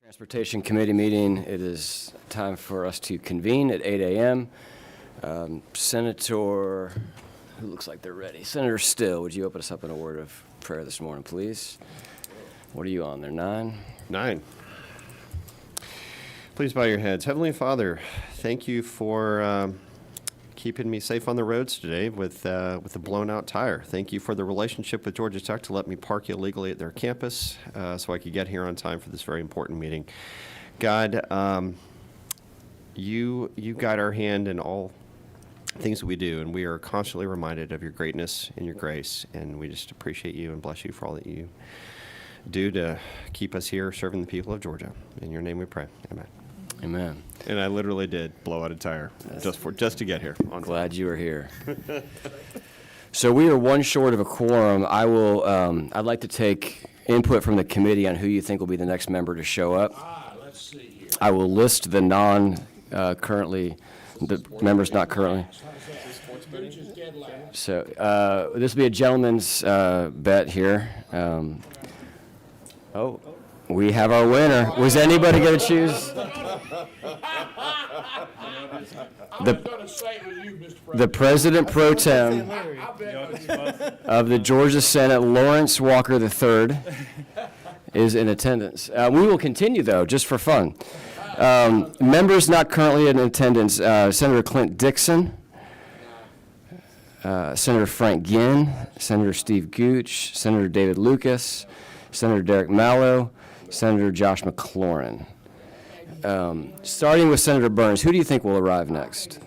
Transportation Committee meeting. It is time for us to convene at 8 a.m. Senator, who looks like they're ready? Senator Still, would you open us up in a word of prayer this morning, please? What are you on there, 9? 9. Please bow your heads. Heavenly Father, thank you for keeping me safe on the roads today with a blown-out tire. Thank you for the relationship with Georgia Tech to let me park illegally at their campus so I could get here on time for this very important meeting. God, you guide our hand in all things that we do, and we are constantly reminded of your greatness and your grace, and we just appreciate you and bless you for all that you do to keep us here serving the people of Georgia. In your name we pray. Amen. Amen. And I literally did blow out a tire just to get here. Glad you were here. So we are one short of a quorum. I'd like to take input from the committee on who you think will be the next member to show up. Let's see here. I will list the the members not currently. So this will be a gentleman's bet here. We have our winner. Was anybody going to choose? The President Pro Tem of the Georgia Senate, Lawrence Walker III, is in attendance. We will continue, though, just for fun. Members not currently in attendance, Senator Clint Dixon, Senator Frank Ginn, Senator Steve Gooch, Senator David Lucas, Senator Derek Mallow, Senator Josh McLaurin. Starting with Senator Burns, who do you think will arrive next?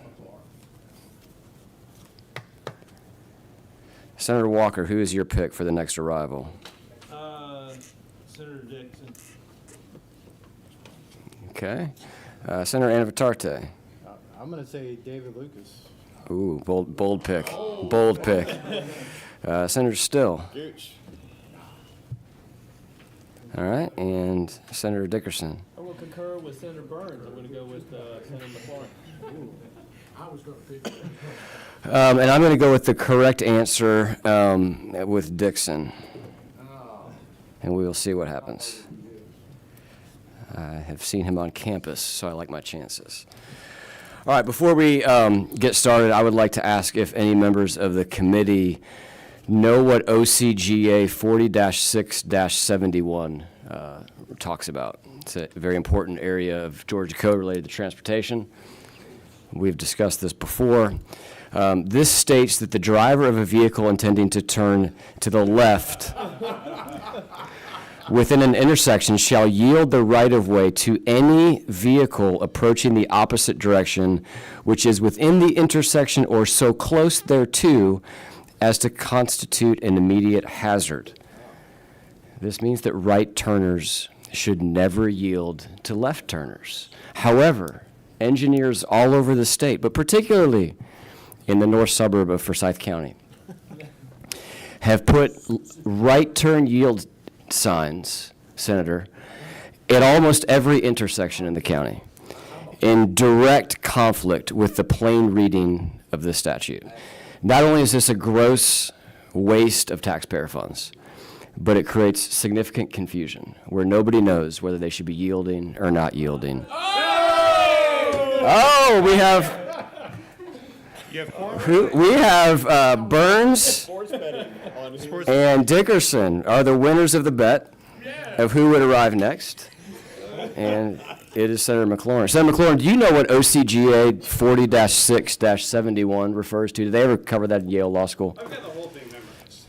Senator Walker, who is your pick for the next arrival? Senator Dixon. Okay. Senator Anavitarte. I'm going to say David Lucas. Ooh, bold pick. Bold pick. Senator Still. Gooch. All right, and Senator Dickerson. I will concur with Senator Burns. I'm going to go with Senator McLaurin. I was going to pick that. And I'm going to go with the correct answer with Dixon. And we will see what happens. I have seen him on campus, so I like my chances. All right, before we get started, I would like to ask if any members of the committee know what OCGA 40-6-71 talks about. It's a very important area of Georgia code related to transportation. We've discussed this before. This states that the driver of a vehicle intending to turn to the left within an intersection shall yield the right-of-way to any vehicle approaching the opposite direction, which is within the intersection or so close thereto as to constitute an immediate hazard. This means that right turners should never yield to left turners. However, engineers all over the state, but particularly in the north suburb of Forsyth County, have put right turn yield signs, Senator, at almost every intersection in the county, in direct conflict with the plain reading of the statute. Not only is this a gross waste of taxpayer funds, but it creates significant confusion where nobody knows whether they should be yielding or not yielding. Oh, we have Burns and Dickerson are the winners of the bet of who would arrive next. And it is Senator McLaurin. Senator McLaurin, do you know what OCGA 40-6-71 refers to? Did they ever cover that at Yale Law School? I've got the whole thing memorized.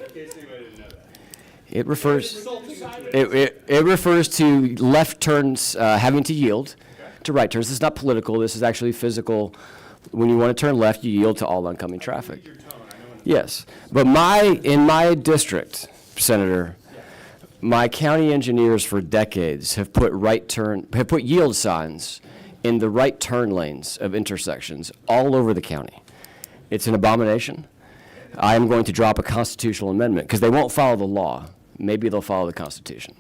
In case anybody didn't know that. It refers to left turns having to yield to right turns. This is not political. This is actually physical. When you want to turn left, you yield to all oncoming traffic. Yes, but in my district, Senator, my county engineers for decades have put yield signs in the right turn lanes of intersections all over the county. It's an abomination. I am going to drop a constitutional amendment because they won't follow the law. Maybe they'll follow the Constitution.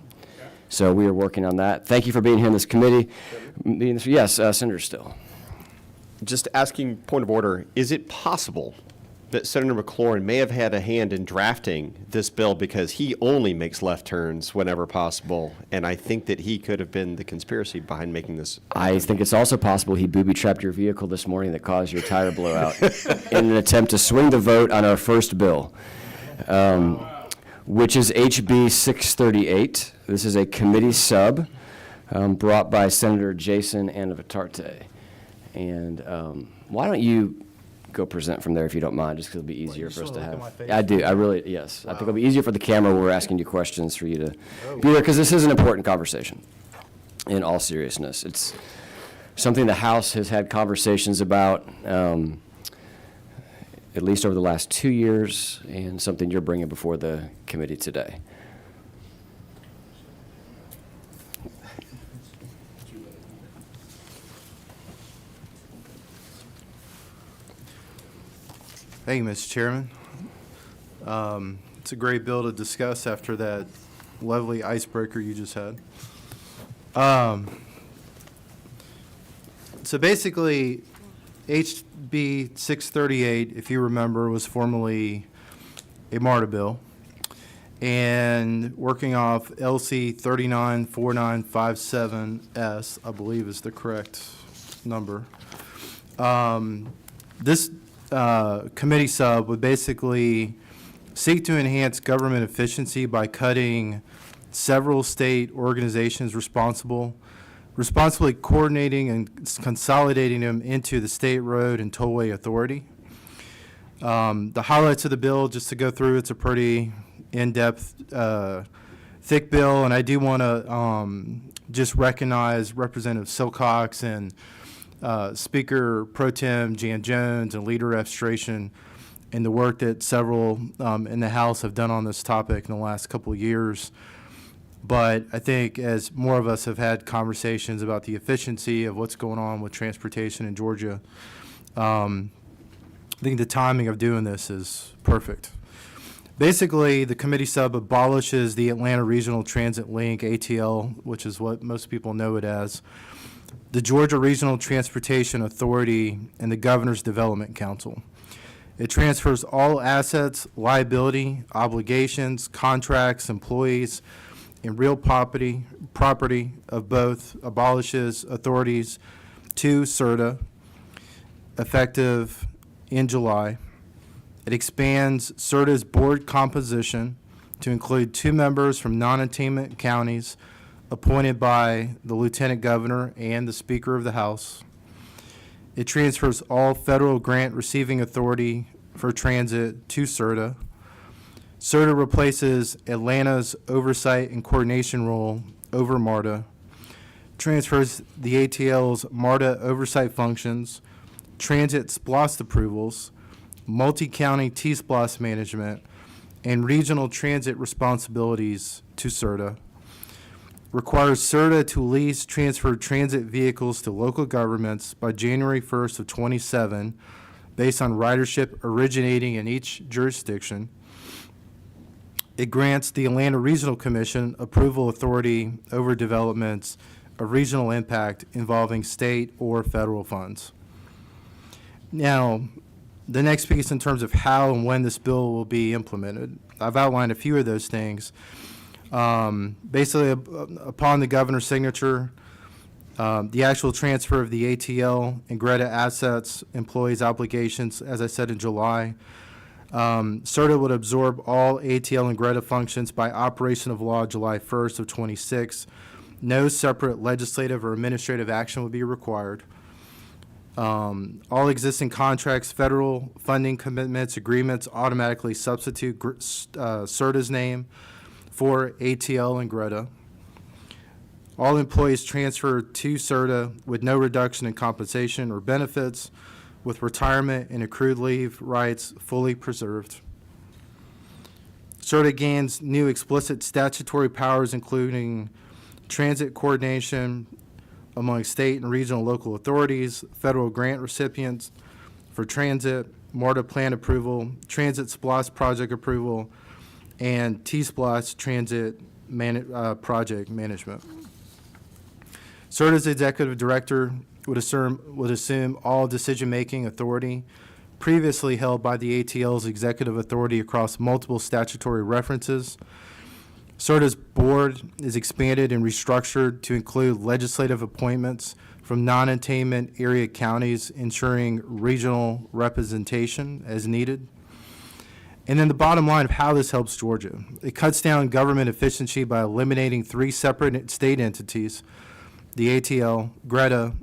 So we are working on that. Thank you for being here in this committee. Yes, Senator Still. Just asking, point of order, is it possible that Senator McLaurin may have had a hand in drafting this bill because he only makes left turns whenever possible, and I think that he could have been the conspiracy behind making this. I think it's also possible he booby-trapped your vehicle this morning that caused your tire blowout in an attempt to swing the vote on our first bill, which is HB 638. This is a committee sub brought by Senator Jason Anavitarte. And why don't you go present from there if you don't mind, just because it'll be easier for us to have. I do, I really, yes. I think it'll be easier for the camera when we're asking you questions for you to be there, because this is an important conversation, in all seriousness. It's something the House has had conversations about, at least over the last 2 years, and something you're bringing before the committee today. Thank you, Mr. Chairman. It's a great bill to discuss after that lovely icebreaker you just had. So basically, HB 638, if you remember, was formerly a MARTA bill. And working off LC 394957S, I believe is the correct number. This committee sub would basically seek to enhance government efficiency by cutting several state organizations responsibly coordinating and consolidating them into the State Road and Tollway Authority. The highlights of the bill, just to go through, it's a pretty in-depth, thick bill, and I do want to just recognize Representative Silcox and Speaker Pro Tem Jan Jones and Leader Registration and the work that several in the House have done on this topic in the last couple of years. But I think as more of us have had conversations about the efficiency of what's going on with transportation in Georgia, I think the timing of doing this is perfect. Basically, the committee sub abolishes the Atlanta Regional Transit Link, ATL, which is what most people know it as, the Georgia Regional Transportation Authority, and the Governor's Development Council. It transfers all assets, liability, obligations, contracts, employees, and real property of both abolishes authorities to CERTA, effective in July. It expands CERTA's board composition to include 2 members from non-attainment counties appointed by the Lieutenant Governor and the Speaker of the House. It transfers all federal grant receiving authority for transit to CERTA. CERTA replaces Atlanta's oversight and coordination role over MARTA, transfers the ATL's MARTA oversight functions, transit SPLOST approvals, multi-county T-SPLOST management, and regional transit responsibilities to CERTA. Requires CERTA to lease transferred transit vehicles to local governments by January 1st of 27, based on ridership originating in each jurisdiction. It grants the Atlanta Regional Commission approval authority over developments of regional impact involving state or federal funds. Now, the next piece in terms of how and when this bill will be implemented, I've outlined a few of those things. Basically, upon the governor's signature, the actual transfer of the ATL and GRETA assets, employees' obligations, as I said in July. CERTA would absorb all ATL and GRETA functions by operation of law July 1st of 26. No separate legislative or administrative action would be required. All existing contracts, federal funding commitments, agreements automatically substitute CERTA's name for ATL and GRETA. All employees transferred to CERTA with no reduction in compensation or benefits, with retirement and accrued leave rights fully preserved. CERTA gains new explicit statutory powers, including transit coordination among state and regional local authorities, federal grant recipients for transit, MARTA plan approval, transit SPLOST project approval, and T-SPLOST transit project management. CERTA's executive director would assume all decision-making authority previously held by the ATL's executive authority across multiple statutory references. CERTA's board is expanded and restructured to include legislative appointments from non-attainment area counties, ensuring regional representation as needed. And then the bottom line of how this helps Georgia. It cuts down government efficiency by eliminating 3 separate state entities, the ATL, GRETA,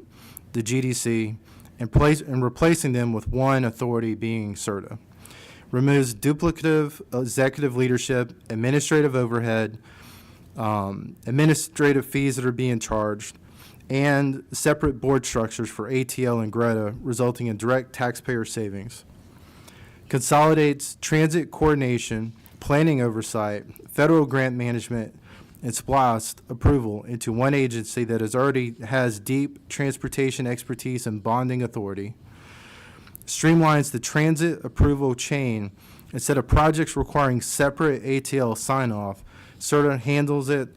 the GDC, and replacing them with one authority being CERTA. Removes duplicative executive leadership, administrative overhead, administrative fees that are being charged, and separate board structures for ATL and GRETA, resulting in direct taxpayer savings. Consolidates transit coordination, planning oversight, federal grant management, and SPLOST approval into one agency that already has deep transportation expertise and bonding authority. Streamlines the transit approval chain. Instead of projects requiring separate ATL sign-off, CERTA handles it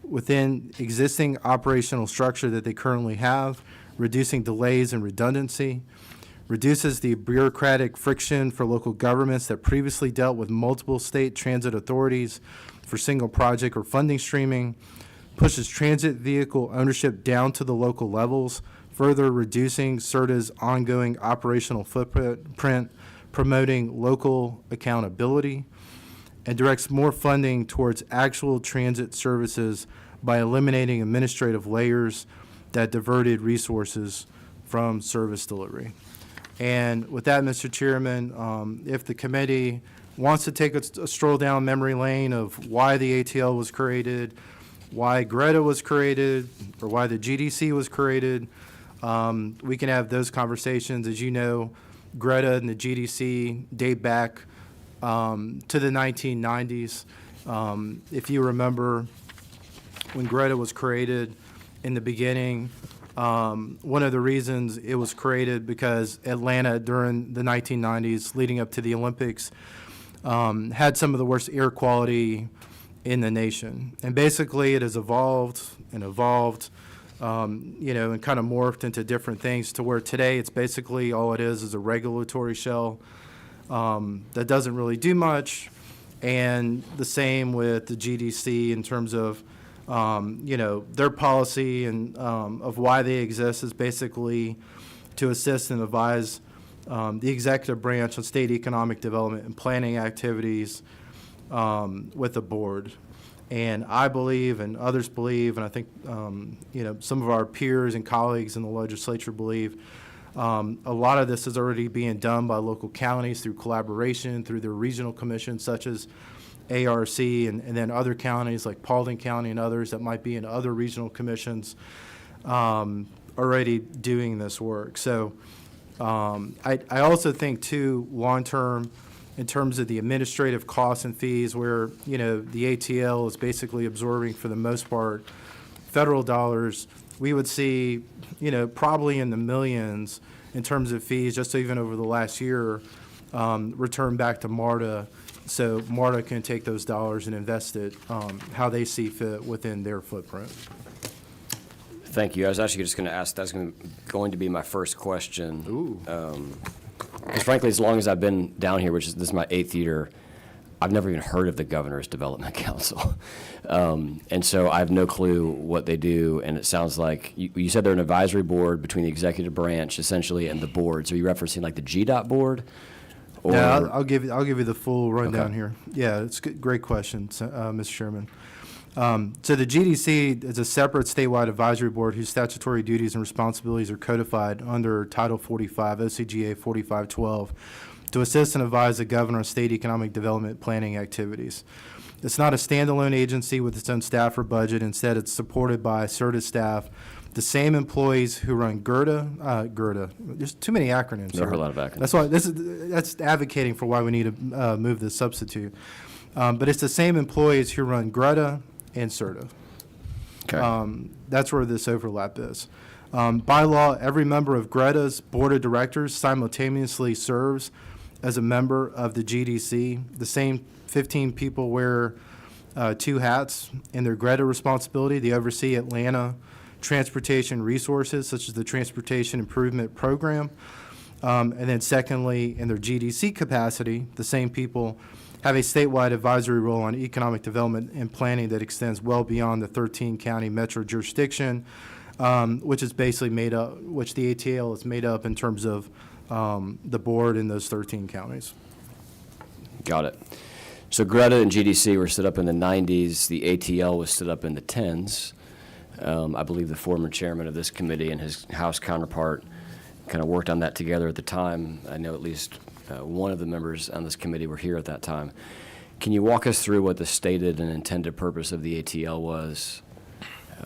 within existing operational structure that they currently have, reducing delays and redundancy. Reduces the bureaucratic friction for local governments that previously dealt with multiple state transit authorities for single project or funding streaming. Pushes transit vehicle ownership down to the local levels, further reducing CERTA's ongoing operational footprint, promoting local accountability, and directs more funding towards actual transit services by eliminating administrative layers that diverted resources from service delivery. And with that, Mr. Chairman, if the committee wants to take a stroll down memory lane of why the ATL was created, why GRETA was created, or why the GDC was created, we can have those conversations. As you know, GRETA and the GDC date back to the 1990s. If you remember, when GRETA was created in the beginning, one of the reasons it was created because Atlanta during the 1990s leading up to the Olympics had some of the worst air quality in the nation. And basically it has evolved and evolved, and kind of morphed into different things to where today it's basically all it is a regulatory shell that doesn't really do much. And the same with the GDC in terms of their policy and of why they exist is basically to assist and advise the executive branch on state economic development and planning activities with the board. And I believe, and others believe, and I think some of our peers and colleagues in the legislature believe, a lot of this is already being done by local counties through collaboration, through their regional commissions such as ARC, and then other counties like Paulding County and others that might be in other regional commissions already doing this work. So I also think, too, long-term, in terms of the administrative costs and fees where, the ATL is basically absorbing, for the most part, federal dollars, we would see, probably in the millions in terms of fees, just even over the last year, return back to MARTA, so MARTA can take those dollars and invest it how they see fit within their footprint. Thank you. I was actually just going to ask, that's going to be my first question. Ooh. Because frankly, as long as I've been down here, this is my 8th year, I've never even heard of the Governor's Development Council. And so I have no clue what they do, and it sounds like, you said they're an advisory board between the executive branch, essentially, and the board. So are you referencing like the GDOT board? Or? Yeah, I'll give you the full rundown Okay. here. Yeah, it's a great question, Mr. Chairman. So the GDC is a separate statewide advisory board whose statutory duties and responsibilities are codified under Title 45, OCGA 4512, to assist and advise the governor on state economic development planning activities. It's not a standalone agency with its own staff or budget. Instead, it's supported by CERTA staff, the same employees who run GRTA. There's too many acronyms. There are here. a lot of acronyms. That's why that's advocating for why we need to move this substitute. But it's the same employees who run GRTA and CERTA. Okay. That's where this overlap is. By law, every member of GRETA's board of directors simultaneously serves as a member of the GDC. The same 15 people wear 2 hats in their GRETA responsibility. They oversee Atlanta transportation resources, such as the Transportation Improvement Program, And then secondly, in their GDC capacity, the same people have a statewide advisory role on economic development and planning that extends well beyond the 13-county metro jurisdiction, which is basically made up, which the ATL is made up in terms of the board in those 13 counties. Got it. So Greta and GDC were stood up in the 90s. The ATL was stood up in the 10s. I believe the former chairman of this committee and his House counterpart kind of worked on that together at the time. I know at least one of the members on this committee were here at that time. Can you walk us through what the stated and intended purpose of the ATL was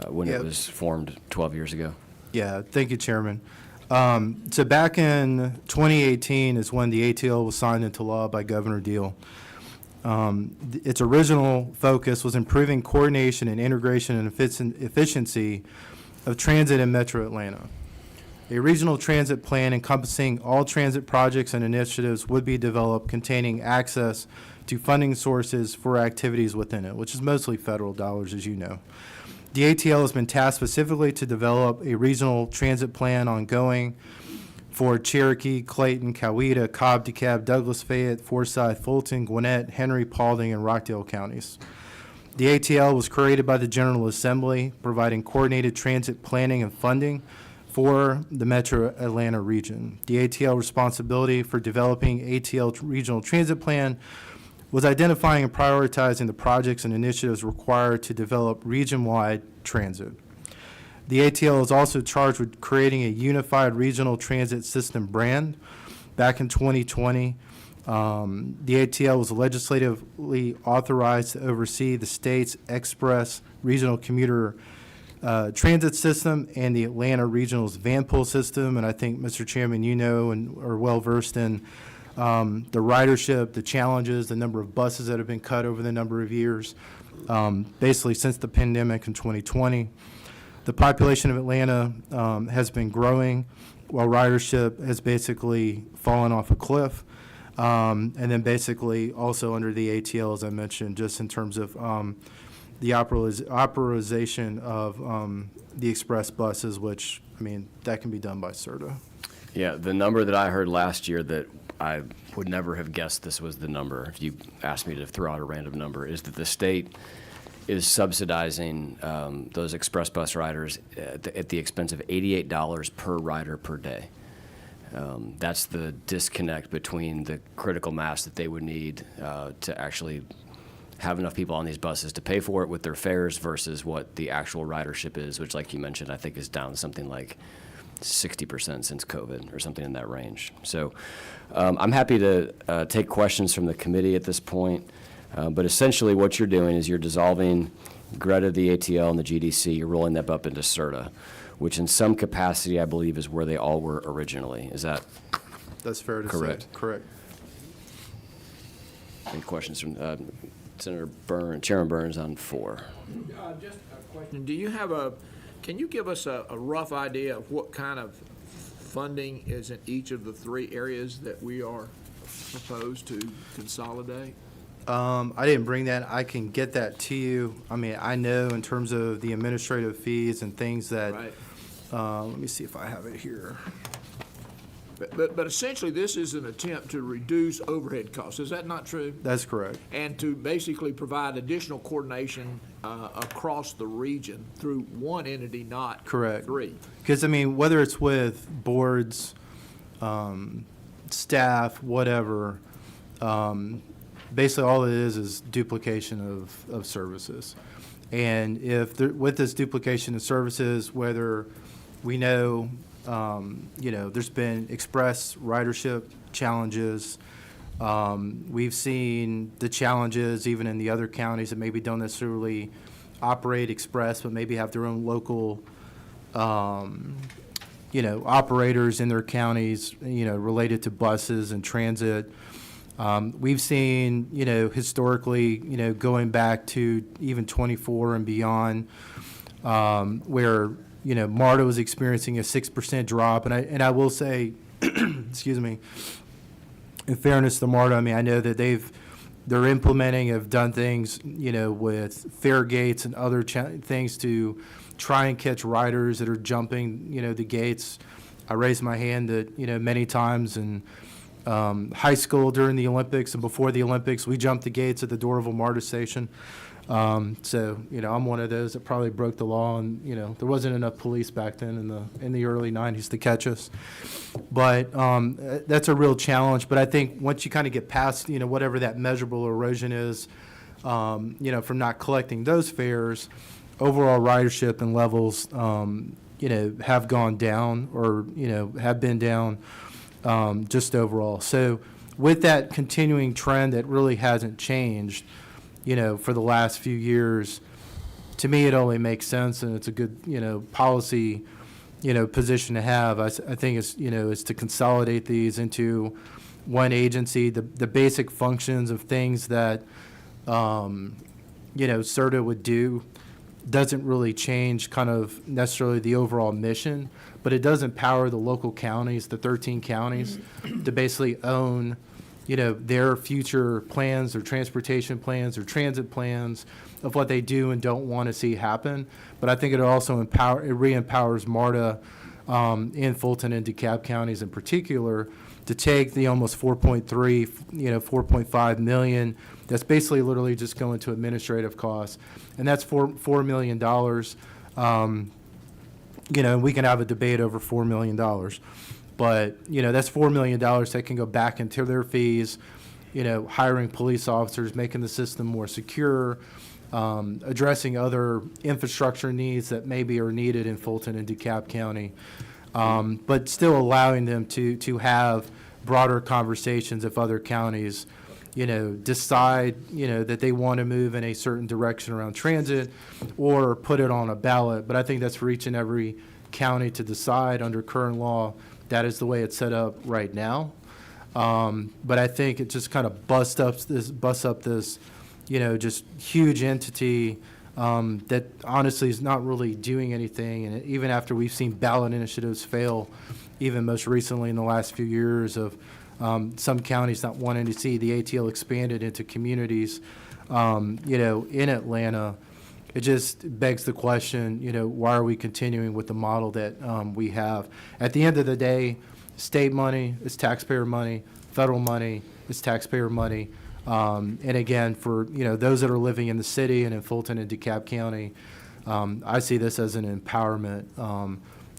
when Yeah. it was formed 12 years ago? Yeah, thank you, Chairman. So back in 2018 is when the ATL was signed into law by Governor Deal. Its original focus was improving coordination and integration and efficiency of transit in Metro Atlanta. A regional transit plan encompassing all transit projects and initiatives would be developed containing access to funding sources for activities within it, which is mostly federal dollars, as you know. The ATL has been tasked specifically to develop a regional transit plan ongoing for Cherokee, Clayton, Coweta, Cobb, DeKalb, Douglas, Fayette, Forsyth, Fulton, Gwinnett, Henry, Paulding, and Rockdale counties. The ATL was created by the General Assembly, providing coordinated transit planning and funding for the Metro Atlanta region. The ATL responsibility for developing ATL Regional Transit Plan was identifying and prioritizing the projects and initiatives required to develop region-wide transit. The ATL is also charged with creating a unified regional transit system brand. Back in 2020, the ATL was legislatively authorized to oversee the state's express regional commuter transit system and the Atlanta Regional's van pool system. And I think, Mr. Chairman, you know and are well-versed in the ridership, the challenges, the number of buses that have been cut over the number of years, basically since the pandemic in 2020. The population of Atlanta has been growing while ridership has basically fallen off a cliff. And then basically also under the ATL, as I mentioned, just in terms of the operization of the express buses, which, I mean, that can be done by CERTA. Yeah, the number that I heard last year that I would never have guessed this was the number, if you asked me to throw out a random number, is that the state is subsidizing those express bus riders at the expense of $88 per rider per day. That's the disconnect between the critical mass that they would need to actually have enough people on these buses to pay for it with their fares versus what the actual ridership is, which, like you mentioned, I think is down something like 60% since COVID or something in that range. So I'm happy to take questions from the committee at this point. But essentially what you're doing is you're dissolving Greta, the ATL, and the GDC. You're rolling them up into CERTA, which in some capacity I believe is where they all were originally. Is that That's fair to say. Correct. Correct. any questions from Senator Burns, Chairman Burns on 4? Just a question. Do you have can you give us a rough idea of what kind of funding is in each of the 3 areas that we are proposed to consolidate? I didn't bring that. I can get that to you. I mean, I know in terms of the administrative fees and things that, Right. let me see if I have it here. But essentially, this is an attempt to reduce overhead costs. Is that not true? That's correct. And to basically provide additional coordination across the region through one entity, not Correct. 3. Because, I mean, whether it's with boards, staff, whatever, basically all it is duplication of services. And if with this duplication of services, whether we know, there's been express ridership challenges. We've seen the challenges even in the other counties that maybe don't necessarily operate express, but maybe have their own local, operators in their counties, related to buses and transit. We've seen, historically, going back to even 24 and beyond, where, MARTA was experiencing a 6% drop. And I will say, excuse me, in fairness to MARTA, I mean, I know that they're implementing, have done things, with fare gates and other things to try and catch riders that are jumping, the gates. I raised my hand at, many times in high school during the Olympics and before the Olympics. We jumped the gates at the Doraville MARTA station. So, I'm one of those that probably broke the law, and, there wasn't enough police back then in the early 90s to catch us. But that's a real challenge. But I think once you kind of get past, whatever that measurable erosion is, from not collecting those fares, overall ridership and levels, have gone down or, have been down just overall. So with that continuing trend that really hasn't changed, for the last few years, to me, it only makes sense, and it's a good, policy, position to have. I think it's, is to consolidate these into one agency. The basic functions of things that, CERTA would do doesn't really change kind of necessarily the overall mission, but it does empower the local counties, the 13 counties, to basically own, their future plans, their transportation plans, their transit plans of what they do and don't want to see happen. But I think it also re-empowers MARTA in Fulton and DeKalb counties in particular to take the almost 4.5 million that's basically literally just going to administrative costs. And that's $4 million. And we can have a debate over $4 million. But, that's $4 million that can go back into their fees, hiring police officers, making the system more secure, addressing other infrastructure needs that maybe are needed in Fulton and DeKalb County, but still allowing them to have broader conversations if other counties, decide, that they want to move in a certain direction around transit or put it on a ballot. But I think that's for each and every county to decide under current law. That is the way it's set up right now. But I think it just kind of busts up this, just huge entity that honestly is not really doing anything. And even after we've seen ballot initiatives fail, even most recently in the last few years of some counties not wanting to see the ATL expanded into communities, in Atlanta, it just begs the question, why are we continuing with the model that we have? At the end of the day, state money is taxpayer money, federal money is taxpayer money. And again, for those that are living in the city and in Fulton and DeKalb County, I see this as an empowerment,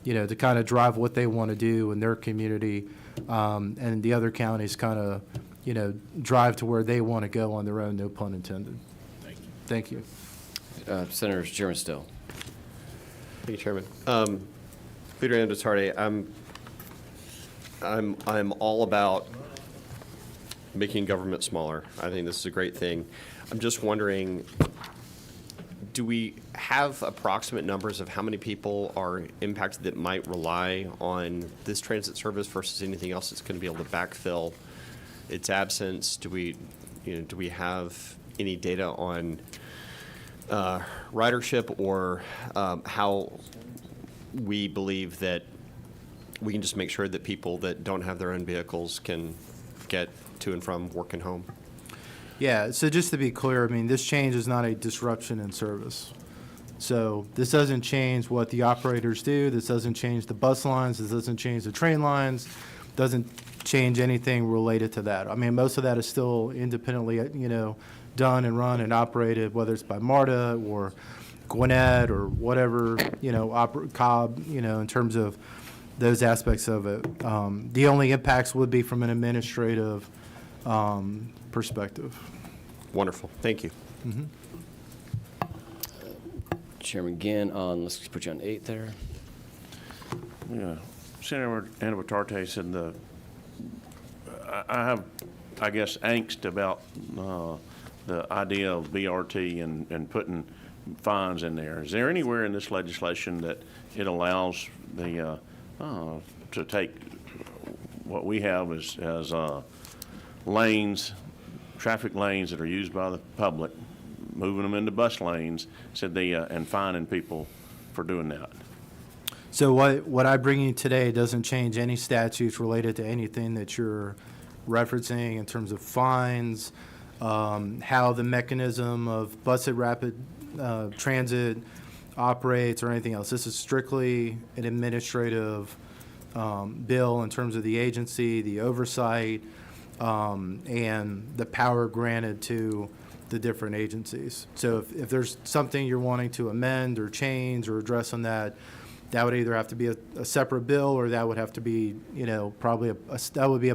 to kind of drive what they want to do in their community, and the other counties kind of, drive to where they want to go on their own, no pun intended. Thank you. Senator Chairman Still. Thank you, Chairman. Leader Andujarde, I'm all about making government smaller. I think this is a great thing. I'm just wondering, do we have approximate numbers of how many people are impacted that might rely on this transit service versus anything else that's going to be able to backfill its absence? Do we have any data on ridership or how we believe that we can just make sure that people that don't have their own vehicles can get to and from work and home? Yeah, so just to be clear, this change is not a disruption in service. So this doesn't change what the operators do. This doesn't change the bus lines. This doesn't change the train lines. Doesn't change anything related to that. Most of that is still independently, done and run and operated, whether it's by MARTA or Gwinnett or whatever, Cobb, in terms of those aspects of it. The only impacts would be from an administrative perspective. Wonderful. Thank you. Chairman Ginn let's put you on 8 there. Yeah. Senator Andujarde said I have, I guess, angst about the idea of BRT and putting fines in there. Is there anywhere in this legislation that it allows the to take what we have as lanes, traffic lanes that are used by the public, moving them into bus lanes, and fining people for doing that? So what I bring you today doesn't change any statutes related to anything that you're referencing in terms of fines, how the mechanism of Bus Rapid Transit operates or anything else. This is strictly an administrative bill in terms of the agency, the oversight, and the power granted to the different agencies. So if there's something you're wanting to amend or change or address on that, that would either have to be a separate bill, or that would have to be, probably that would be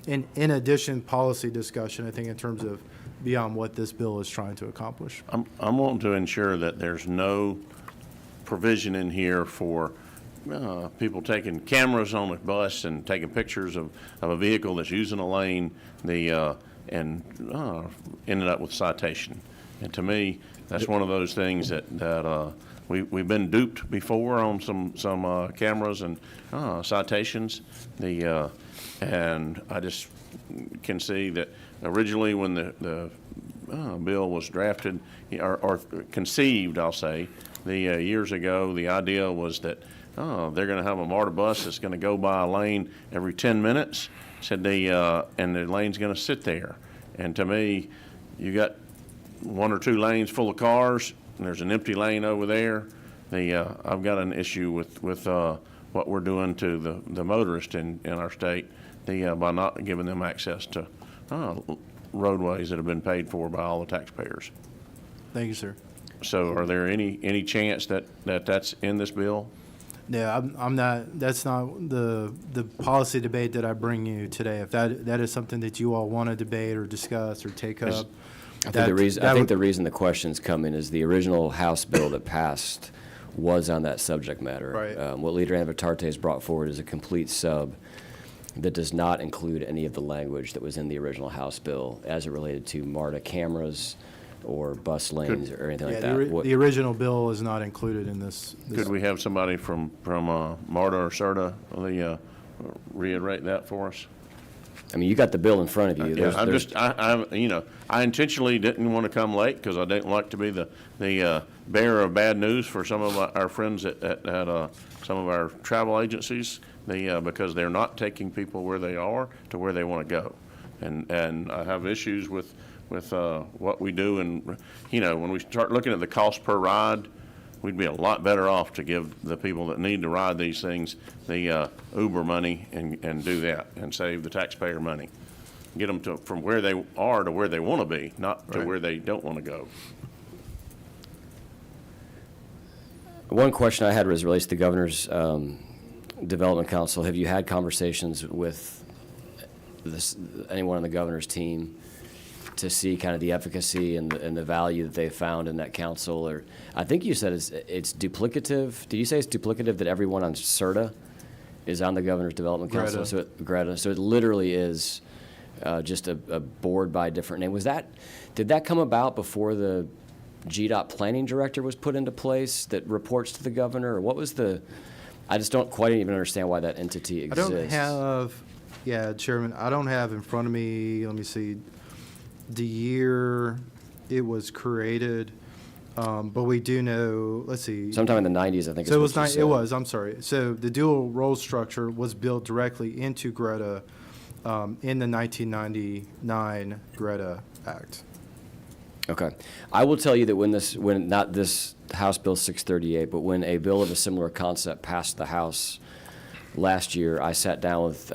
in addition, policy discussion, I think, in terms of beyond what this bill is trying to accomplish. I'm wanting to ensure that there's no provision in here for people taking cameras on a bus and taking pictures of a vehicle that's using a lane, and ended up with citation. And to me, that's one of those things that we've been duped before on some cameras and citations. And I just can see that originally when the bill was drafted or conceived, I'll say, years ago, the idea was that they're going to have a MARTA bus that's going to go by a lane every 10 minutes. And the lane's going to sit there. And to me, you got 1 or 2 lanes full of cars, and there's an empty lane over there. I've got an issue with what we're doing to the motorist in our state, by not giving them access to roadways that have been paid for by all the taxpayers. Thank you, sir. So are there any chance that's in this bill? No, I'm not, that's not the policy debate that I bring you today. If that is something that you all want to debate or discuss or take up. I think the reason the question's coming is the original House bill that passed was on that subject matter. Right. What Leader Anavitarte has brought forward is a complete sub that does not include any of the language that was in the original House bill as it related to MARTA cameras or bus lanes or anything like that. The original bill is not included in this. Could we have somebody from MARTA or CERTA reiterate that for us? I mean, you got the bill in front of you. Yeah, I intentionally didn't want to come late because I didn't like to be the bearer of bad news for some of our friends at some of our travel agencies, because they're not taking people where they are to where they want to go. And I have issues with what we do. And, when we start looking at the cost per ride, we'd be a lot better off to give the people that need to ride these things the Uber money and do that and save the taxpayer money. Get them from where they are to where they want to be, not to where they don't want to go. One question I had was relates to the Governor's Development Council. Have you had conversations with anyone on the Governor's team to see kind of the efficacy and the value that they found in that council? Or I think you said it's duplicative. Did you say it's duplicative that everyone on CERTA is on the Governor's Development Council? So it literally is just a board by a different name. Did that come about before the GDOT planning director was put into place that reports to the governor? Or what was I just don't quite even understand why that entity exists. Chairman, I don't have in front of me, let me see, the year it was created, but we do know, let's see. Sometime in the 90s, I think. So I'm sorry. So the dual role structure was built directly into GRETA in the 1999 GRETA Act. Okay. I will tell you that when not this House Bill 638, but when a bill of a similar concept passed the House last year, I sat down with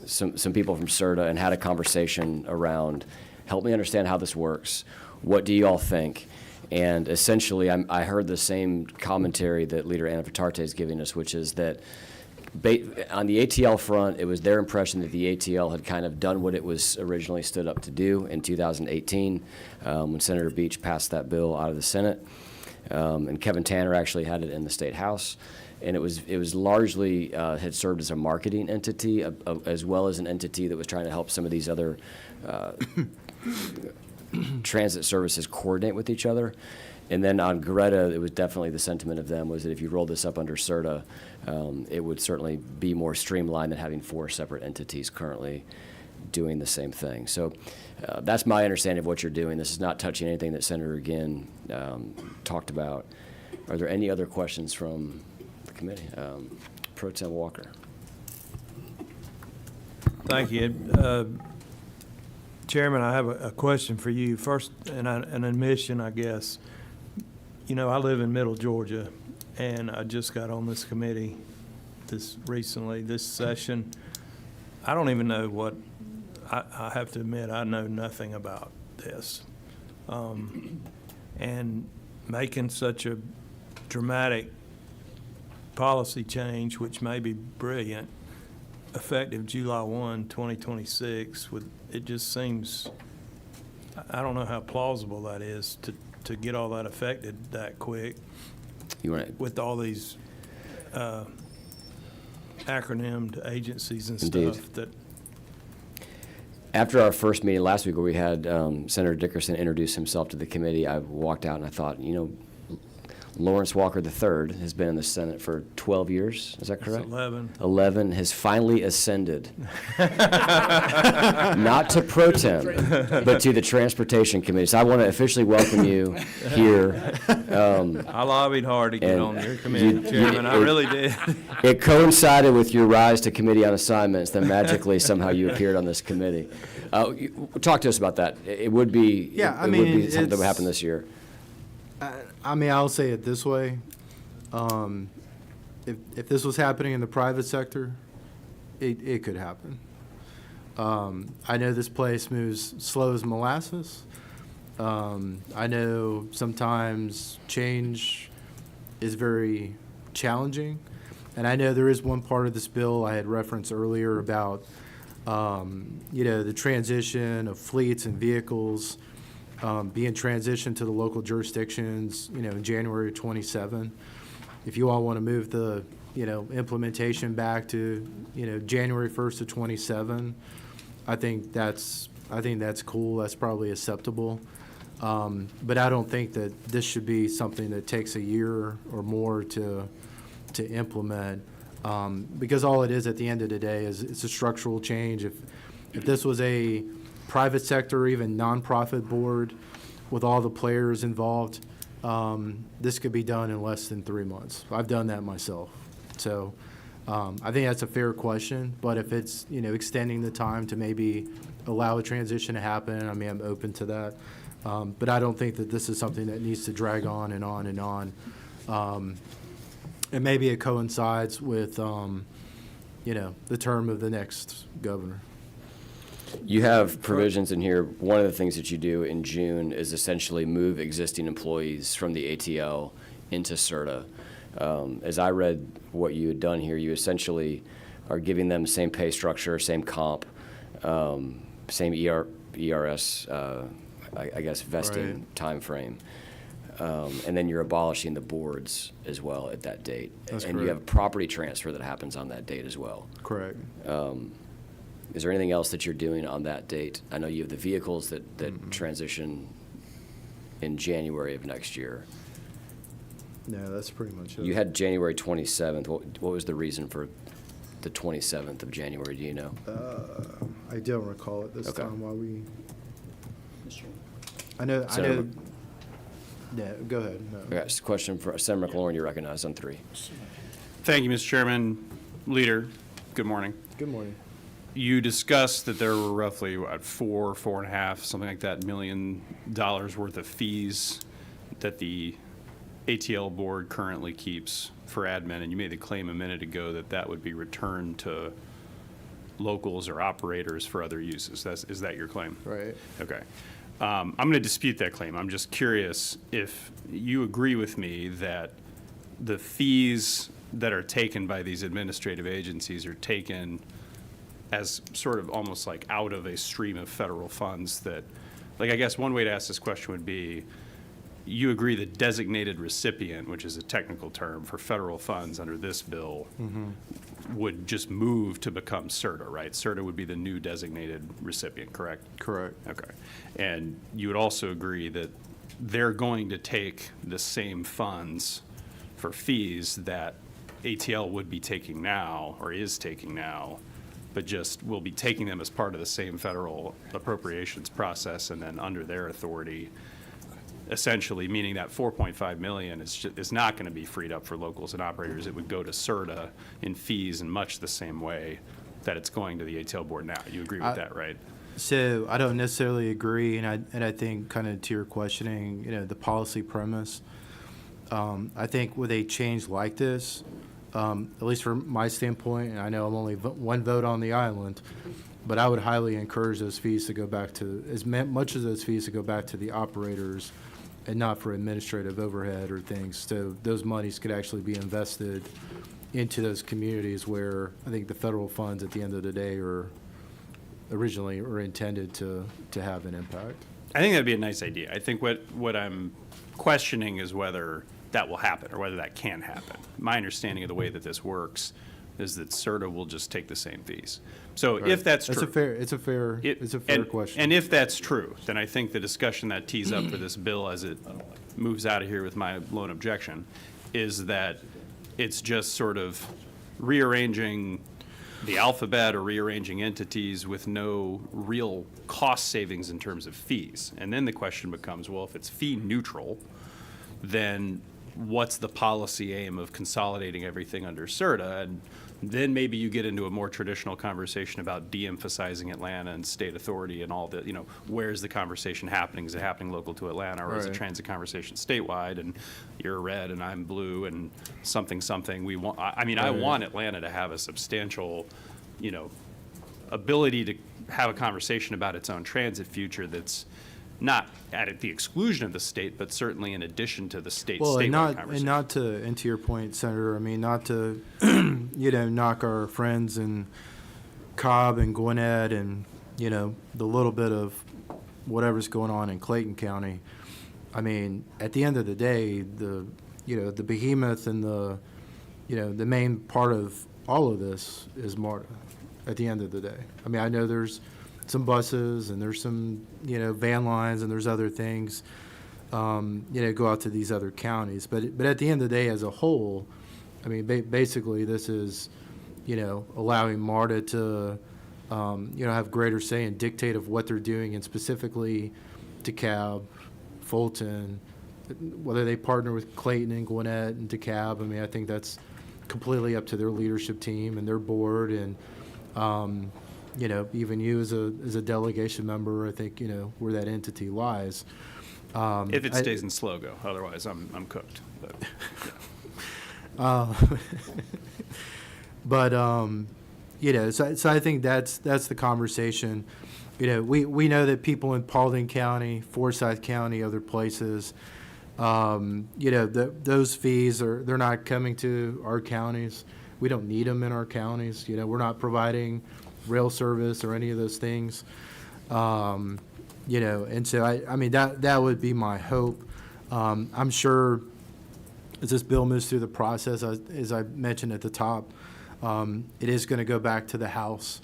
some people from CERTA and had a conversation around, help me understand how this works. What do you all think? And essentially, I heard the same commentary that Leader Anavitarte is giving us, which is that on the ATL front, it was their impression that the ATL had kind of done what it was originally stood up to do in 2018 when Senator Beach passed that bill out of the Senate. And Kevin Tanner actually had it in the State House. And it was largely had served as a marketing entity as well as an entity that was trying to help some of these other transit services coordinate with each other. And then on GRETA, it was definitely the sentiment of them was that if you roll this up under CERTA, it would certainly be more streamlined than having 4 separate entities currently doing the same thing. So that's my understanding of what you're doing. This is not touching anything that Senator Ginn talked about. Are there any other questions from the committee? Pro Tem Walker. Thank you. Chairman, I have a question for you. First, an admission, I guess. I live in Middle Georgia, and I just got on this committee this recently, this session. I don't even know what, I have to admit, I know nothing about this. And making such a dramatic policy change, which may be brilliant, effective July 1, 2026, it just seems, I don't know how plausible that is to get all that affected that quick You want to, with all these acronymed agencies and Indeed. stuff that, after our first meeting last week where we had Senator Dickerson introduce himself to the committee, I walked out and I thought, Lawrence Walker III has been in the Senate for 12 years, is that it's correct? 11. 11, has finally ascended, not to pro tem, but to the Transportation Committee. So I want to officially welcome you here. I lobbied hard to get And on your committee, you- Chairman, I really did. It coincided with your rise to Committee on Assignments, then magically somehow you appeared on this committee. Talk to us about that. It would be, Yeah, I it would mean, be something that would it's- happen this year. I mean, I'll say it this way. If this was happening in the private sector, it could happen. I know this place moves slow as molasses. I know sometimes change is very challenging. And I know there is one part of this bill I had referenced earlier about, the transition of fleets and vehicles being transitioned to the local jurisdictions, in January of '27. If you all want to move the, implementation back to, January 1st of '27, I think that's cool. That's probably acceptable. But I don't think that this should be something that takes a year or more to implement, because all it is at the end of the day is it's a structural change. If this was a private sector or even nonprofit board with all the players involved, this could be done in less than 3 months. I've done that myself. So I think that's a fair question, but if it's, extending the time to maybe allow a transition to happen, I mean, I'm open to that. But I don't think that this is something that needs to drag on and on and on. And maybe it coincides with, the term of the next governor. You have provisions in here. One of the things that you do in June is essentially move existing employees from the ATL into CERTA. As I read what you had done here, you essentially are giving them the same pay structure, same comp, same ERS, I guess, vesting timeframe. And then you're abolishing the boards as well at that date. That's and you correct. have property transfer that happens on that date as well. Correct. Is there anything else that you're doing on that date? I know you have the vehicles that transition in January of next year. No, that's pretty much it. You had January 27th. What was the reason for the 27th of January? Do you know? I don't recall it this Okay. time while we. I know. Senator Yeah, go ahead. No. Okay, it's a question for Senator McLaurin. You're recognized on 3. Thank you, Mr. Chairman. Leader, good morning. Good morning. You discussed that there were roughly, four and a half, something like that, $1 million worth of fees that the ATL board currently keeps for admin, and you made the claim a minute ago that that would be returned to locals or operators for other uses. Is that your claim? Right. Okay. I'm going to dispute that claim. I'm just curious if you agree with me that the fees that are taken by these administrative agencies are taken as sort of almost like out of a stream of federal funds that, like, I guess one way to ask this question would be, you agree the designated recipient, which is a technical term for federal funds under this bill, would just move to become CERTA, right? CERTA would be the new designated recipient, correct? Correct. Okay. And you would also agree that they're going to take the same funds for fees that ATL would be taking now, or is taking now, but just will be taking them as part of the same federal appropriations process, and then under their authority, essentially meaning that 4.5 million is not going to be freed up for locals and operators. It would go to CERTA in fees in much the same way that it's going to the ATL board now. You agree with that, right? So I don't necessarily agree, and I think kind of to your questioning, the policy premise. I think with a change like this, at least from my standpoint, and I know I'm only one vote on the island, but I would highly encourage those fees to go back to, much as those fees to go back to the operators and not for administrative overhead or things. So those monies could actually be invested into those communities where I think the federal funds at the end of the day are originally or intended to have an impact. I think that'd be a nice idea. I think what I'm questioning is whether that will happen or whether that can happen. My understanding of the way that this works is that CERTA will just take the same fees. So if that's true. It's a fair question. And if that's true, then I think the discussion that tees up for this bill as it moves out of here with my lone objection is that it's just sort of rearranging the alphabet or rearranging entities with no real cost savings in terms of fees. And then the question becomes, well, if it's fee neutral, then what's the policy aim of consolidating everything under CERTA? And then maybe you get into a more traditional conversation about de-emphasizing Atlanta and state authority and all the, where's the conversation happening? Is it happening local to Atlanta, or is it Right. transit conversation statewide? And you're red and I'm blue and something. We want. I want Atlanta to have a substantial, ability to have a conversation about its own transit future that's not at the exclusion of the state, but certainly in addition to the Well, statewide and not, conversation. and to your point, Senator, I mean, not to, knock our friends in Cobb and Gwinnett and, the little bit of whatever's going on in Clayton County. I mean, at the end of the day, the behemoth and the main part of all of this is MARTA at the end of the day. I mean, I know there's some buses and there's some, van lines and there's other things, go out to these other counties. But at the end of the day, as a whole, I mean, basically this is, allowing MARTA to, have greater say and dictate of what they're doing, and specifically DeKalb, Fulton, whether they partner with Clayton and Gwinnett and DeKalb. I mean, I think that's completely up to their leadership team and their board. And, even you as a delegation member, I think, where that entity lies. If it stays in SLOGO, otherwise I'm cooked. But, But, so I think that's the conversation. We know that people in Paulding County, Forsyth County, other places, those fees they're not coming to our counties. We don't need them in our counties. We're not providing rail service or any of those things. And so I mean, that would be my hope. I'm sure as this bill moves through the process, as I mentioned at the top, it is going to go back to the House.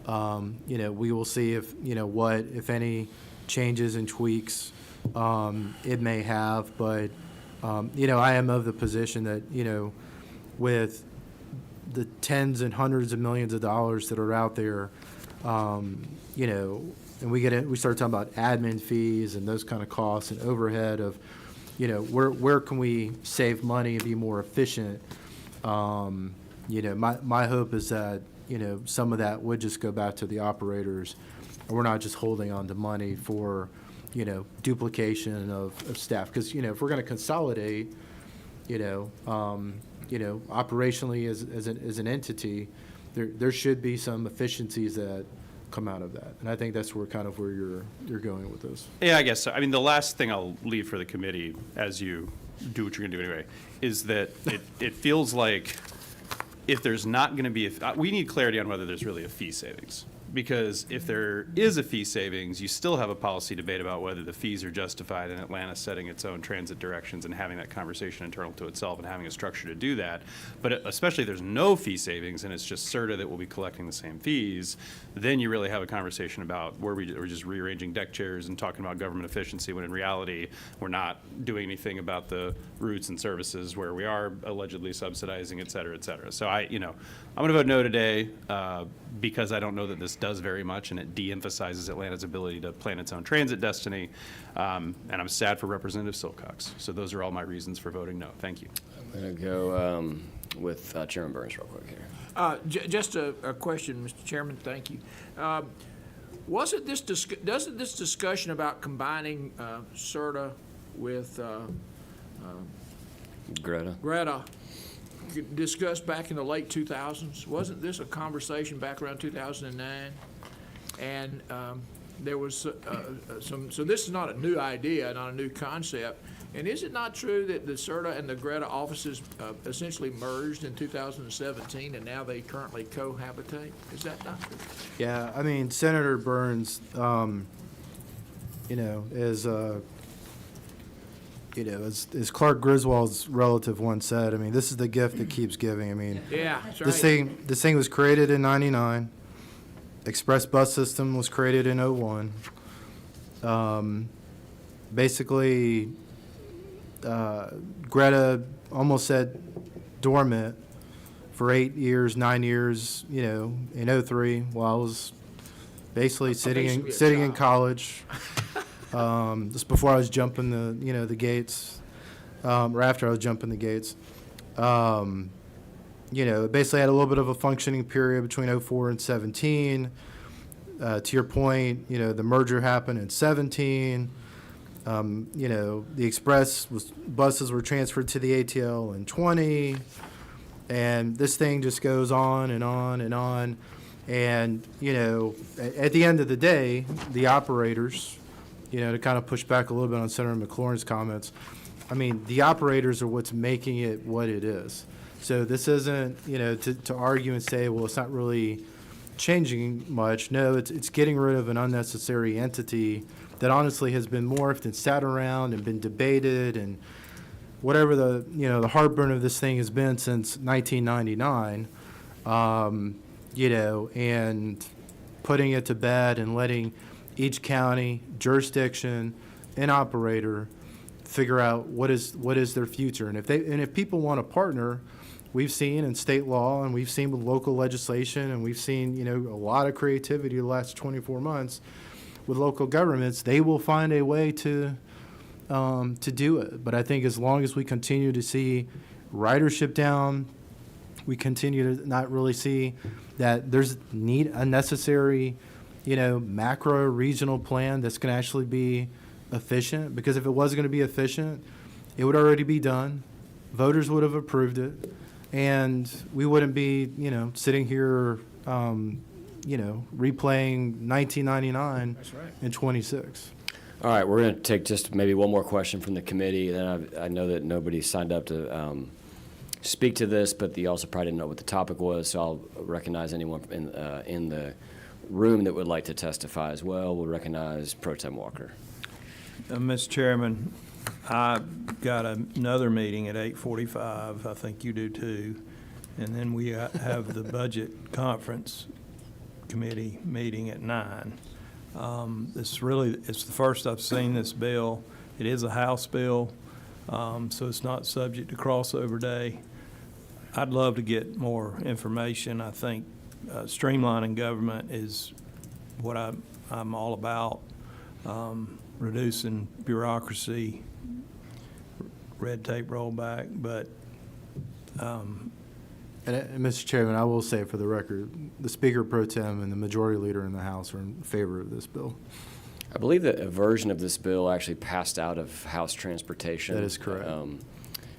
We will see if, what, if any, changes and tweaks it may have. But, I am of the position that, with the tens and hundreds of millions of dollars that are out there, and we start talking about admin fees and those kind of costs and overhead of, where can we save money and be more efficient? My hope is that, some of that would just go back to the operators, and we're not just holding on to money for, duplication of staff. Because, if we're going to consolidate, operationally as an entity, there should be some efficiencies that come out of that. And I think that's where you're going with this. yeah, I guess so. I mean, the last thing I'll leave for the committee, as you do what you're going to do anyway, is that it feels like if there's not going to be, we need clarity on whether there's really a fee savings. Because if there is a fee savings, you still have a policy debate about whether the fees are justified in Atlanta setting its own transit directions and having that conversation internal to itself and having a structure to do that. But especially if there's no fee savings and it's just CERTA that will be collecting the same fees, then you really have a conversation about where we're just rearranging deck chairs and talking about government efficiency, when in reality, we're not doing anything about the routes and services where we are allegedly subsidizing, et cetera, et cetera. So I'm going to vote no today because I don't know that this does very much, and it de-emphasizes Atlanta's ability to plan its own transit destiny. And I'm sad for Representative Silcox. So those are all my reasons for voting no. Thank you. I'm going to go with Chairman Burns real quick here. Just a question, Mr. Chairman, thank you. Doesn't this discussion about combining CERTA with Greta? Greta discussed back in the late 2000s. Wasn't this a conversation back around 2009? And there was so this is not a new idea, not a new concept. And is it not true that the CERTA and the GRETA offices essentially merged in 2017, and now they currently cohabitate? Is that not true? Yeah, I mean, Senator Burns, you know, as Clark Griswold's relative once said, I mean, this is the gift that keeps giving. I mean, Yeah, that's right. this thing was created in '99. Express bus system was created in '01. Basically, Greta almost said dormant for 8 years, 9 years, you know, in '03 while I was basically sitting Basically a in child. college. Just before I was jumping the gates, or after I was jumping the gates. You know, it basically had a little bit of a functioning period between '04 and '17. To your point, you know, the merger happened in '17. You know, the buses were transferred to the ATL in '20. And this thing just goes on and on and on. And, you know, at the end of the day, the operators, you know, to kind of push back a little bit on Senator McLaurin's comments, I mean, the operators are what's making it what it is. So this isn't, you know, to argue and say, well, it's not really changing much. No, it's getting rid of an unnecessary entity that honestly has been morphed and sat around and been debated and whatever the, you know, the heartburn of this thing has been since 1999, you know, and putting it to bed and letting each county, jurisdiction, and operator figure out what is their future. And if people want to partner, we've seen in state law and we've seen with local legislation and we've seen, you know, a lot of creativity the last 24 months with local governments, they will find a way to do it. But I think as long as we continue to see ridership down, we continue to not really see that there's a necessary, you know, macro regional plan that's going to actually be efficient. Because if it was going to be efficient, it would already be done. Voters would have approved it, and we wouldn't be, you know, sitting here, you know, replaying 1999 That's right. in 26. All right, we're going to take just maybe one more question from the committee. Then I know that nobody signed up to speak to this, but you also probably didn't know what the topic was, so I'll recognize anyone in the room that would like to testify as well. We'll recognize Pro Tem Walker. Mr. Chairman, I got another meeting at 8:45. I think you do too. And then we have the Budget Conference Committee meeting at 9. It's the first I've seen this bill. It is a House bill, so it's not subject to crossover day. I'd love to get more information. I think streamlining government is what I'm all about. Reducing bureaucracy, red tape rollback, but And Mr. Chairman, I will say for the record, the Speaker Pro Tem and the Majority Leader in the House are in favor of this bill. I believe that a version of this bill actually passed out of House Transportation. That is correct.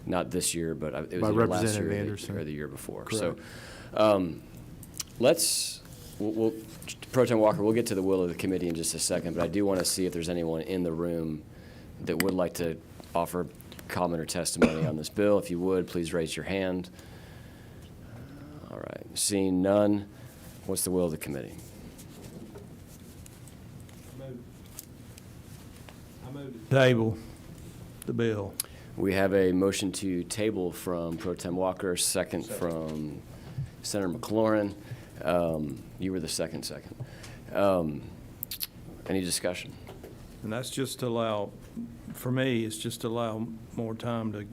Not this year, but it was By either last Representative year Anderson. or the year before. Correct. So we'll Pro Tem Walker, we'll get to the will of the committee in just a second, but I do want to see if there's anyone in the room that would like to offer comment or testimony on this bill. If you would, please raise your hand. All right, seeing none, what's the will of the committee? I moved table the bill. We have a motion to table from Pro Tem Walker, second from Senator McLaurin. You were the second. Any discussion? And that's just to allow, for me, it's just to allow more time to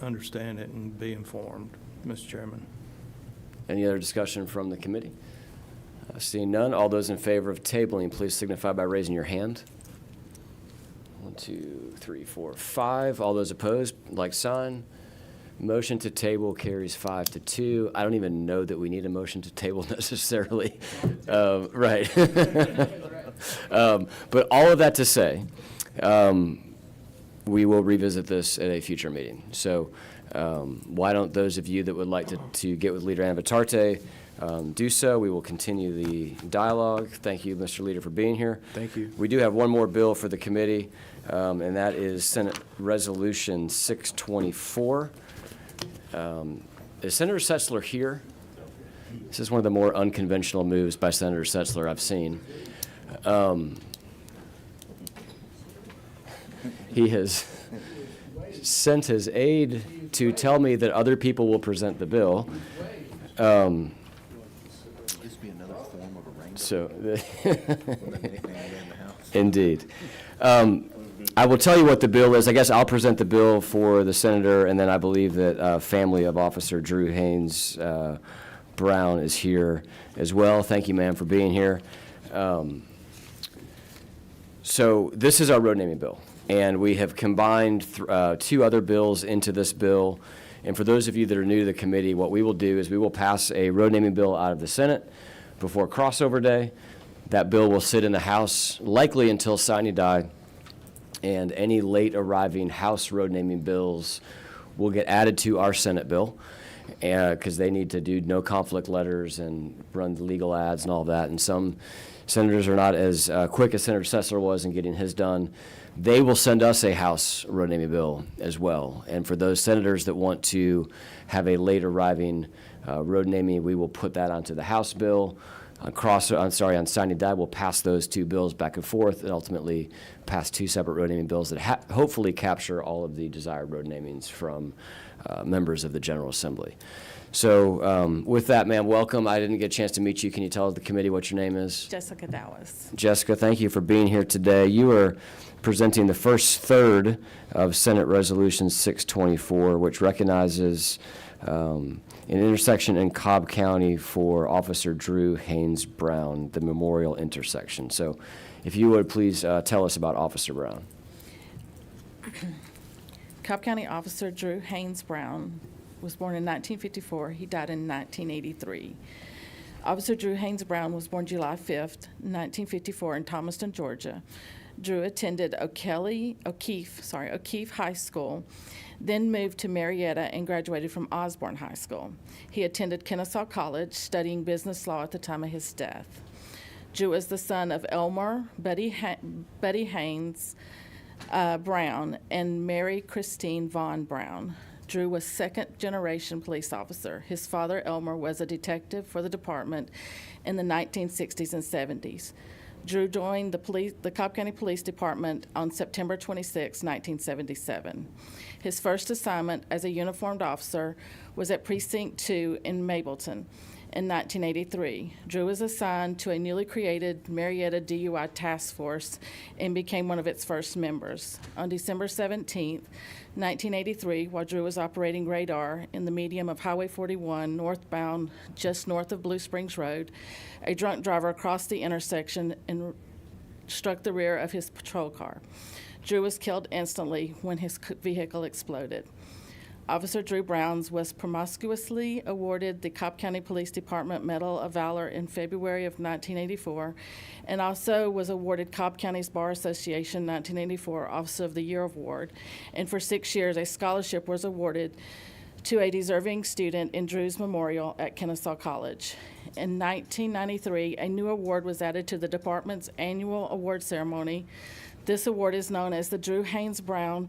understand it and be informed, Mr. Chairman. Any other discussion from the committee? Seeing none, all those in favor of tabling, please signify by raising your hand. 1, 2, 3, 4, 5. All those opposed, like sign. Motion to table carries 5-2. I don't even know that we need a motion to table necessarily. Right. But all of that to say, we will revisit this at a future meeting. So why don't those of you that would like to get with Leader Anavitarte do so? We will continue the dialogue. Thank you, Mr. Leader, for being here. Thank you. We do have one more bill for the committee, and that is Senate Resolution 624. Is Senator Setzler here? This is one of the more unconventional moves by Senator Setzler I've seen. He has sent his aide to tell me that other people will present the bill. So, indeed. I will tell you what the bill is. I guess I'll present the bill for the senator, and then I believe that family of Officer Drew Haynes Brown is here as well. Thank you, ma'am, for being here. So this is our road naming bill, and we have combined two other bills into this bill. And for those of you that are new to the committee, what we will do is we will pass a road naming bill out of the Senate before crossover day. That bill will sit in the House likely until sine die, and any late arriving House road naming bills will get added to our Senate bill, because they need to do no conflict letters and run the legal ads and all that. And some senators are not as quick as Senator Setzler was in getting his done. They will send us a House road naming bill as well. And for those senators that want to have a late arriving road naming, we will put that onto the House bill. On sine die, we'll pass those two bills back and forth and ultimately pass two separate road naming bills that hopefully capture all of the desired road namings from members of the General Assembly. So with that, ma'am, welcome. I didn't get a chance to meet you. Can you tell the committee what your name is? Jessica Dowis. Jessica, thank you for being here today. You are presenting the first third of Senate Resolution 624, which recognizes an intersection in Cobb County for Officer Drew Haynes Brown, the memorial intersection. So if you would please tell us about Officer Brown. Cobb County Officer Drew Haynes Brown was born in 1954. He died in 1983. Officer Drew Haynes Brown was born July 5th, 1954 in Thomaston, Georgia. Drew attended O'Keefe High School, then moved to Marietta and graduated from Osborne High School. He attended Kennesaw College, studying business law at the time of his death. Drew is the son of Elmer Buddy Haynes Brown and Mary Christine Vaughn Brown. Drew was second-generation police officer. His father, Elmer, was a detective for the department in the 1960s and 70s. Drew joined the Cobb County Police Department on September 26, 1977. His first assignment as a uniformed officer was at Precinct 2 in Mableton. In 1983, Drew was assigned to a newly created Marietta DUI task force and became one of its first members. On December 17, 1983, while Drew was operating radar in the medium of Highway 41 northbound just north of Blue Springs Road, a drunk driver crossed the intersection and struck the rear of his patrol car. Drew was killed instantly when his vehicle exploded. Officer Drew Brown was promiscuously awarded the Cobb County Police Department Medal of Valor in February of 1984, and also was awarded Cobb County's Bar Association 1984 Officer of the Year Award. And for 6 years, a scholarship was awarded to a deserving student in Drew's memorial at Kennesaw College. In 1993, a new award was added to the department's annual award ceremony. This award is known as the Drew Haynes Brown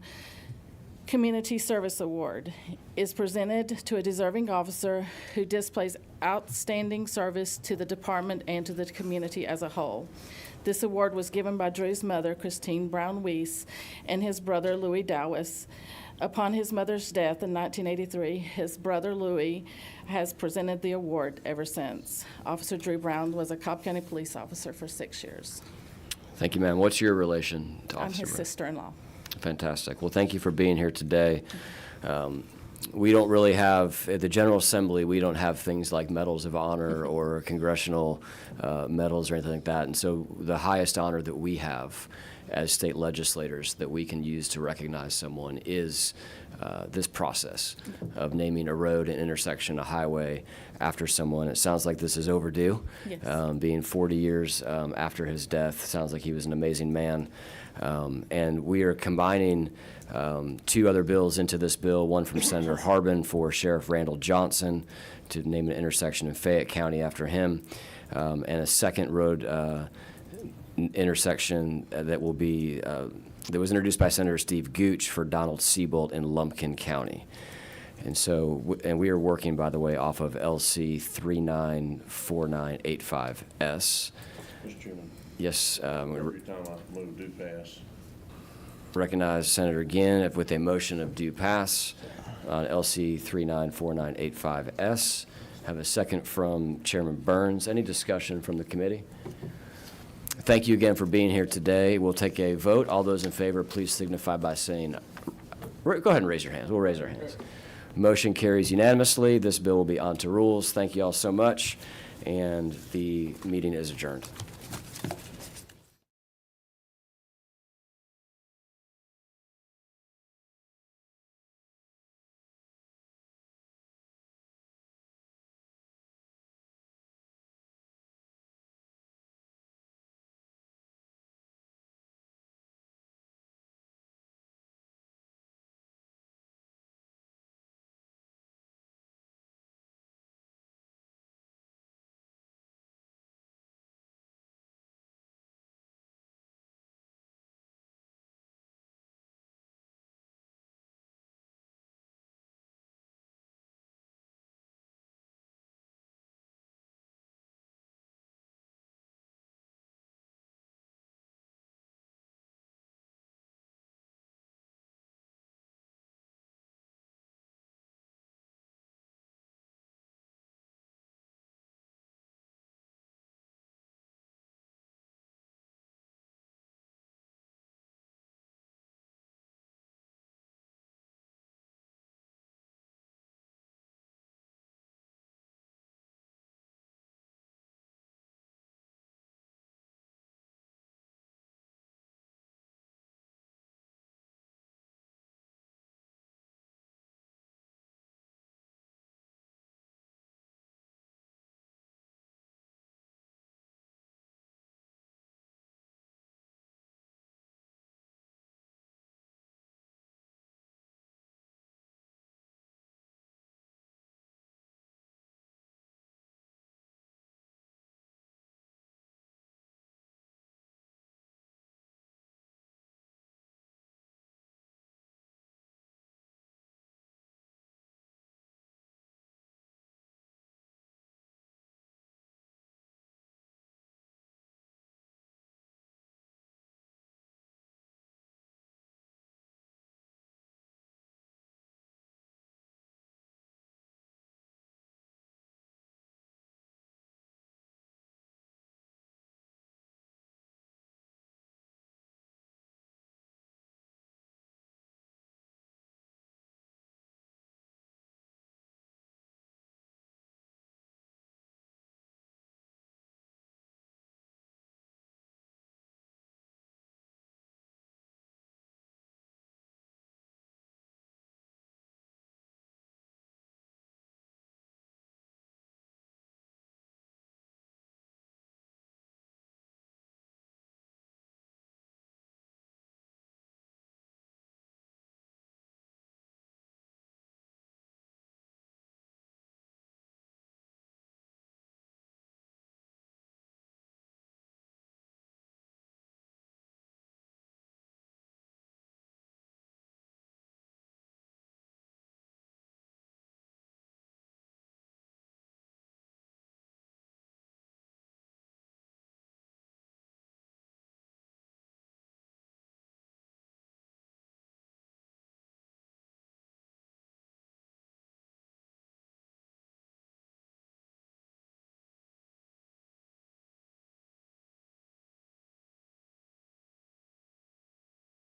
Community Service Award. Is presented to a deserving officer who displays outstanding service to the department and to the community as a whole. This award was given by Drew's mother, Christine Brown Weiss, and his brother, Louis Dowis. Upon his mother's death in 1983, his brother, Louis, has presented the award ever since. Officer Drew Brown was a Cobb County police officer for 6 years. Thank you, ma'am. What's your relation to I'm Officer his Brown? sister-in-law. Fantastic. Well, thank you for being here today. We don't really have, at the General Assembly, we don't have things like medals of honor or congressional medals or anything like that. And so the highest honor that we have as state legislators that we can use to recognize someone is this process of naming a road, an intersection, a highway after someone. It sounds like this is overdue. Yes. Being 40 years after his death, sounds like he was an amazing man. And we are combining two other bills into this bill, one from Senator Harbin for Sheriff Randall Johnson to name an intersection in Fayette County after him, and a second road intersection that will be, that was introduced by Senator Steve Gooch for Donald Siebold in Lumpkin County. And so, and we are working, by the way, off of LC 394985S. Mr. Chairman, Yes, every time I move do pass. recognize Senator Ginn with a motion of due pass on LC 394985S. Have a second from Chairman Burns. Any discussion from the committee? Thank you again for being here today. We'll take a vote. All those in favor, please signify by saying, go ahead and raise your hands. We'll raise our hands. Motion carries unanimously. This bill will be on to rules. Thank you all so much, and the meeting is adjourned.